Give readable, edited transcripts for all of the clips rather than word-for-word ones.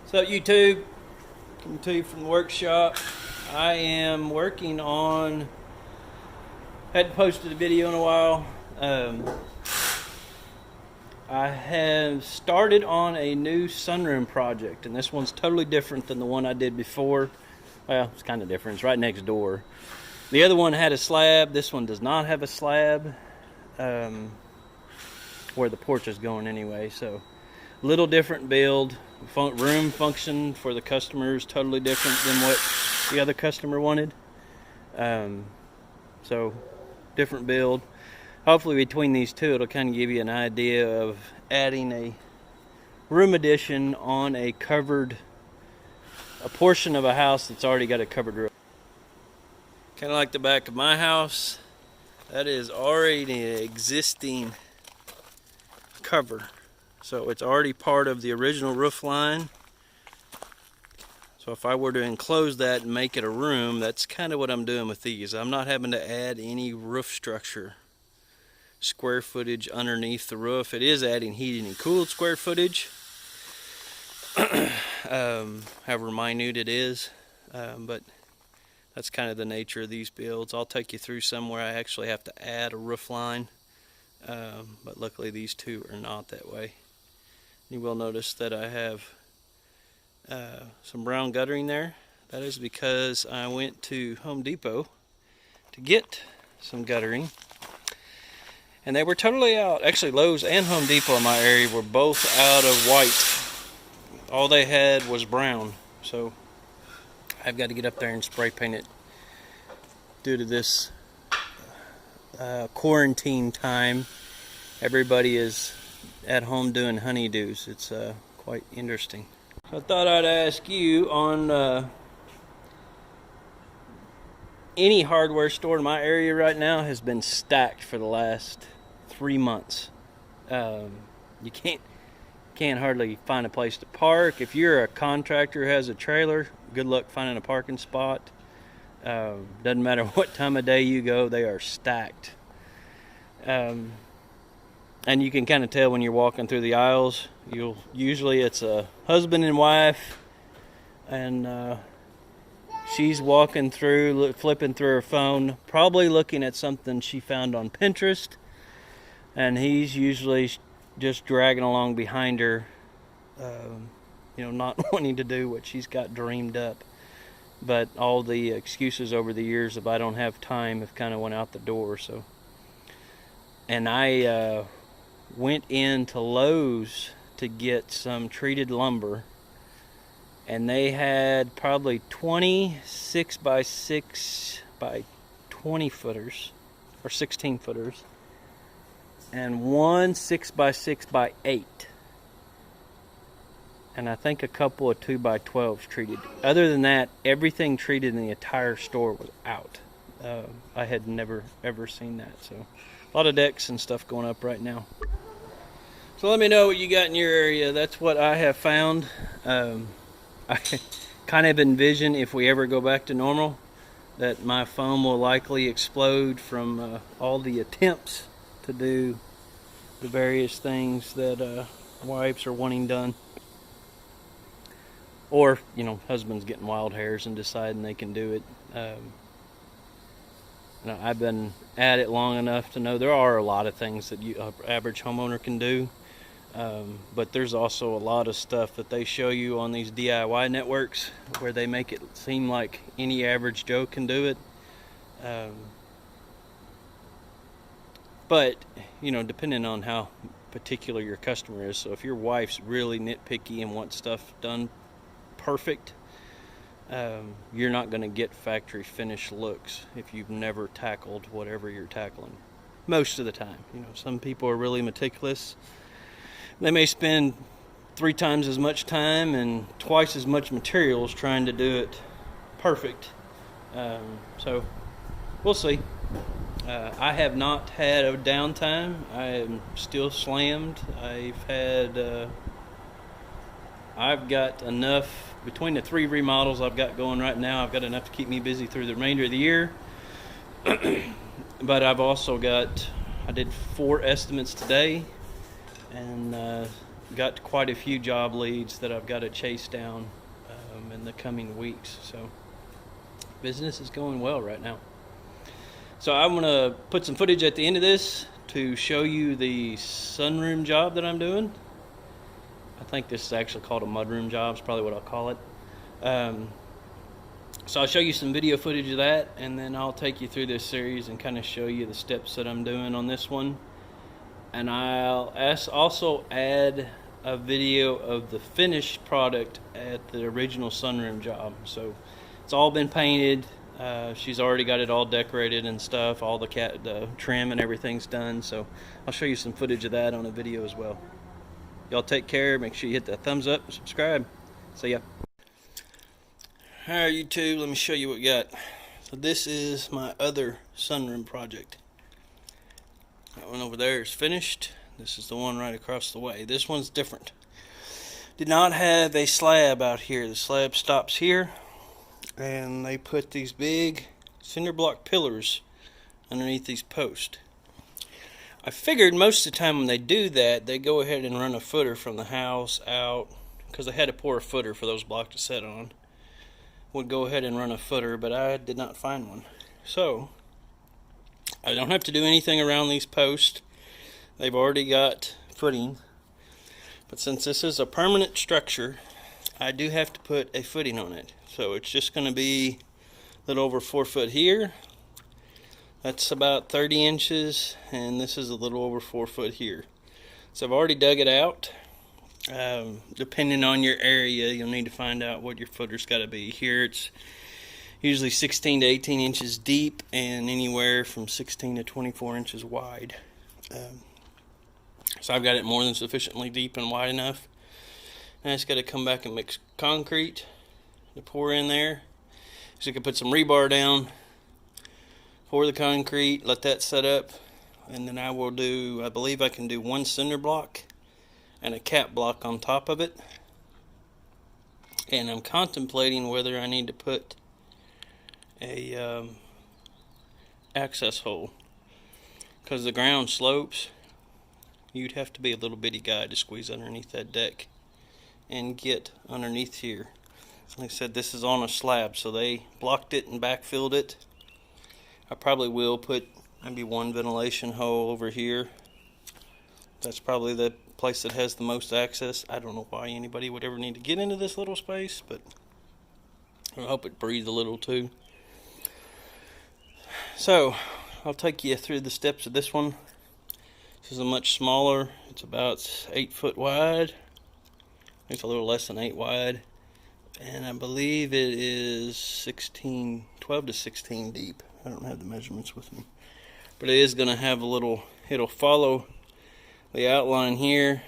What's up, YouTube? Coming to you from the workshop. I am working on, hadn't posted a video in a while. I have started on a new sunroom project, and this one's totally different than the one I did before. Well, it's kind of different. It's right next door. The other one had a slab. This one does not have a slab, where the porch is going anyway. So, little different build. Room function for the customer is totally different than what the other customer wanted. So, different build. Hopefully between these two, it'll kind of give you an idea of adding a room addition on a portion of a house that's already got a covered roof. Kind of like the back of my house. That is already an existing cover. So it's already part of the original roof line. So if I were to enclose that and make it a room, that's kind of what I'm doing with these. I'm not having to add any roof structure square footage underneath the roof. It is adding heating and cooled square footage, however minute it is, but that's kind of the nature of these builds. I'll take you through some where I actually have to add a roof line, but luckily these two are not that way. You will notice that I have some brown guttering there. That is because I went to Home Depot to get some guttering, and they were totally out. Actually, Lowe's and Home Depot in my area were both out of white. All they had was brown. So I've got to get up there and spray paint it due to this quarantine time. Everybody is at home doing honeydews. It's quite interesting. So I thought I'd ask you on any hardware store in my area right now has been stacked for the last 3 months. You can't hardly find a place to park. If you're a contractor who has a trailer, good luck finding a parking spot. Doesn't matter what time of day you go, they are stacked. And you can kind of tell when you're walking through the aisles. Usually it's a husband and wife, and she's walking through, flipping through her phone, probably looking at something she found on Pinterest, and he's usually just dragging along behind her, not wanting to do what she's got dreamed up. But all the excuses over the years of I don't have time have kind of went out the door. So, and I went into Lowe's to get some treated lumber, and they had probably 20 6x6 by 20 footers or 16 footers and one 6x6 by 8, and I think a couple of 2x12s treated. Other than that, everything treated in the entire store was out. I had never ever seen that. So a lot of decks and stuff going up right now. So let me know what you got in your area. That's what I have found. I kind of envision, if we ever go back to normal, that my phone will likely explode from all the attempts to do the various things that wives are wanting done. Or, husbands getting wild hairs and deciding they can do it. I've been at it long enough to know there are a lot of things that an average homeowner can do. But there's also a lot of stuff that they show you on these DIY networks where they make it seem like any average Joe can do it. But, depending on how particular your customer is. So if your wife's really nitpicky and wants stuff done perfect, you're not going to get factory finish looks if you've never tackled whatever you're tackling. Most of the time. Some people are really meticulous. They may spend 3 times as much time and twice as much materials trying to do it perfect. So we'll see. I have not had a downtime. I am still slammed. I've got enough between the 3 remodels I've got going right now. I've got enough to keep me busy through the remainder of the year. But I've also I did 4 estimates today, and got quite a few job leads that I've got to chase down in the coming weeks. So business is going well right now. So I'm going to put some footage at the end of this to show you the sunroom job that I'm doing. I think this is actually called a mudroom job. It's probably what I'll call it. So I'll show you some video footage of that, and then I'll take you through this series and kind of show you the steps that I'm doing on this one. And I'll also add a video of the finished product at the original sunroom job. So it's all been painted. She's already got it all decorated and stuff. All the trim and everything's done. So I'll show you some footage of that on a video as well. Y'all take care. Make sure you hit that thumbs up and subscribe. See ya. Alright, YouTube, let me show you what we got. So this is my other sunroom project. That one over there is finished. This is the one right across the way. This one's different. Did not have a slab out here. The slab stops here, and they put these big cinder block pillars underneath these posts. I figured most of the time when they do that, they go ahead and run a footer from the house out, because they had to pour a footer for those blocks to set on. Would go ahead and run a footer, but I did not find one. So I don't have to do anything around these posts. They've already got footing. But since this is a permanent structure, I do have to put a footing on it. So it's just going to be a little over 4 foot here. That's about 30 inches. And this is a little over 4 foot here. So I've already dug it out. Depending on your area, you'll need to find out what your footer's got to be. Here it's usually 16 to 18 inches deep and anywhere from 16 to 24 inches wide. So I've got it more than sufficiently deep and wide enough. And I just got to come back and mix concrete to pour in there. So you can put some rebar down, pour the concrete, let that set up, and then I will do, I believe I can do 1 cinder block and a cap block on top of it. And I'm contemplating whether I need to put a access hole, because the ground slopes. You'd have to be a little bitty guy to squeeze underneath that deck and get underneath here. Like I said, this is on a slab, so they blocked it and backfilled it. I probably will put maybe 1 ventilation hole over here. That's probably the place that has the most access. I don't know why anybody would ever need to get into this little space, but I hope it breathes a little too. So I'll take you through the steps of this one. This is a much smaller. It's about 8 foot wide. It's a little less than 8 wide, and I believe it is 12 to 16 deep. I don't have the measurements with me, but it is going to have a little, it'll follow the outline here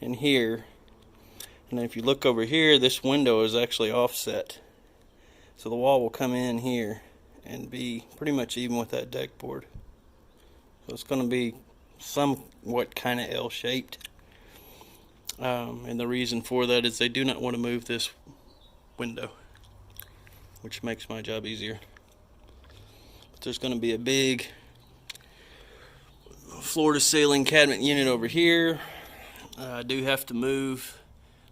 and here. And if you look over here, this window is actually offset, so the wall will come in here and be pretty much even with that deck board. So it's going to be somewhat kind of L-shaped. And the reason for that is they do not want to move this window, which makes my job easier. But there's going to be a big floor-to-ceiling cabinet unit over here. I do have to move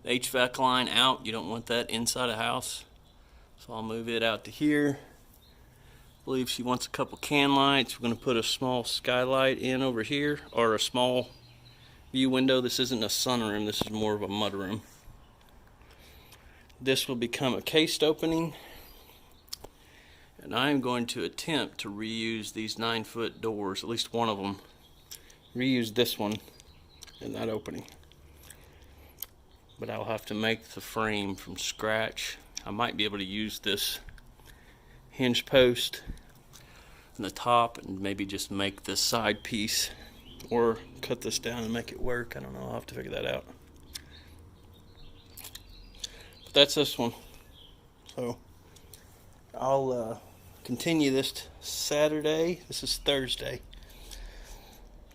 the HVAC line out. You don't want that inside a house, so I'll move it out to here. I believe she wants a couple can lights. We're going to put a small skylight in over here, or a small view window. This isn't a sunroom, this is more of a mudroom. This will become a cased opening, and I'm going to attempt to reuse these 9-foot doors, at least one of them. Reuse this one in that opening. But I'll have to make the frame from scratch. I might be able to use this hinge post in the top and maybe just make this side piece, or cut this down and make it work. I don't know, I'll have to figure that out. But that's this one. So I'll continue this Saturday. This is Thursday.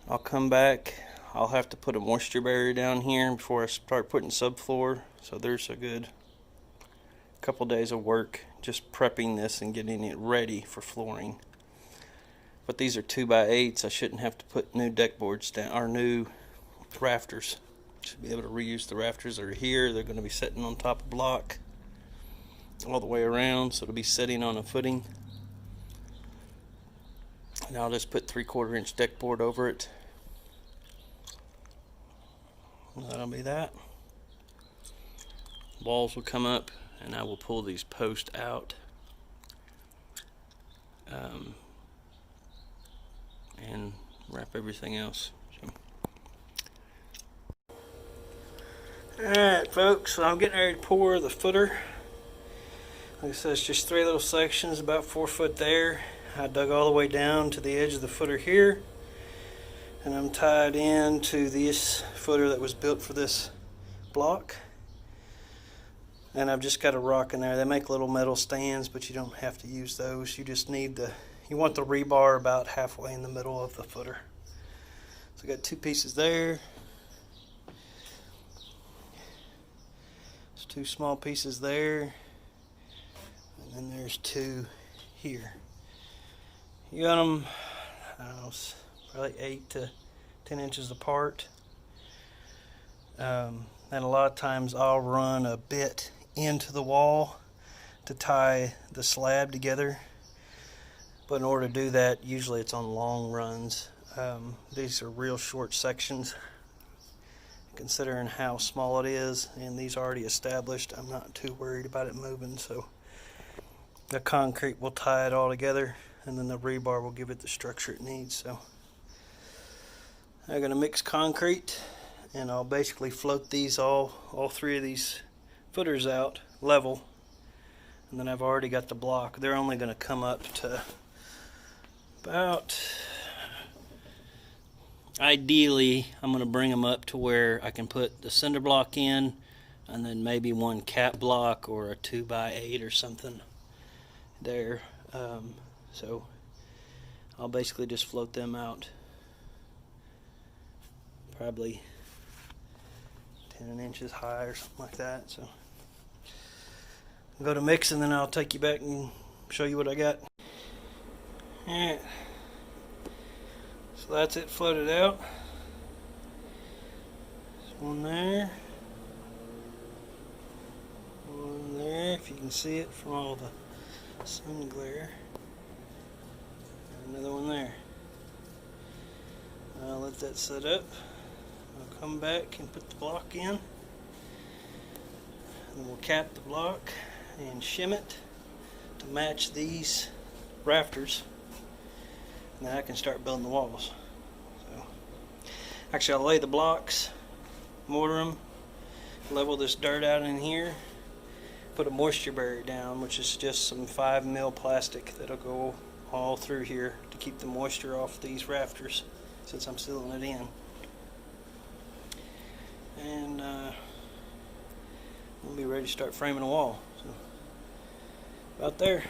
I'll come back. I'll have to put a moisture barrier down here before I start putting subfloor. So there's a good couple days of work just prepping this and getting it ready for flooring. But these are 2x8s. I shouldn't have to put new deck boards down, or new rafters. Should be able to reuse the rafters that are here. They're going to be sitting on top of block all the way around, so it'll be sitting on a footing. And I'll just put 3/4 inch deck board over it. That'll be that. Walls will come up, and I will pull these posts out and wrap everything else. Alright folks, so I'm getting ready to pour the footer. Like I said, it's just 3 little sections, about 4 foot there. I dug all the way down to the edge of the footer here, and I'm tied into this footer that was built for this block. And I've just got a rock in there. They make little metal stands, but you don't have to use those. You just need you want the rebar about halfway in the middle of the footer. So I got 2 pieces there. There's 2 small pieces there. And then there's 2 here. You got them, I don't know, probably 8 to 10 inches apart. And a lot of times I'll run a bit into the wall to tie the slab together. But in order to do that, usually it's on long runs. These are real short sections. Considering how small it is, and these are already established, I'm not too worried about it moving. So the concrete will tie it all together, and then the rebar will give it the structure it needs. So I'm going to mix concrete, and I'll basically float these all 3 of these footers out level, and then I've already got the block. They're only going to come up to about, ideally I'm going to bring them up to where I can put the cinder block in, and then maybe 1 cap block or a 2x8 or something there. So I'll basically just float them out probably 10 inches high or something like that. So I'll go to mix, and then I'll take you back and show you what I got. Alright, so that's it floated out. There's 1 there, 1 there, if you can see it from all the sun glare. Another 1 there. I'll let that set up. I'll come back and put the block in. And we'll cap the block and shim it to match these rafters. And then I can start building the walls. So, actually, I'll lay the blocks, mortar them, level this dirt out in here, put a moisture barrier down, which is just some 5mm plastic that'll go all through here to keep the moisture off these rafters, since I'm sealing it in. And we'll be ready to start framing a wall. So, about there.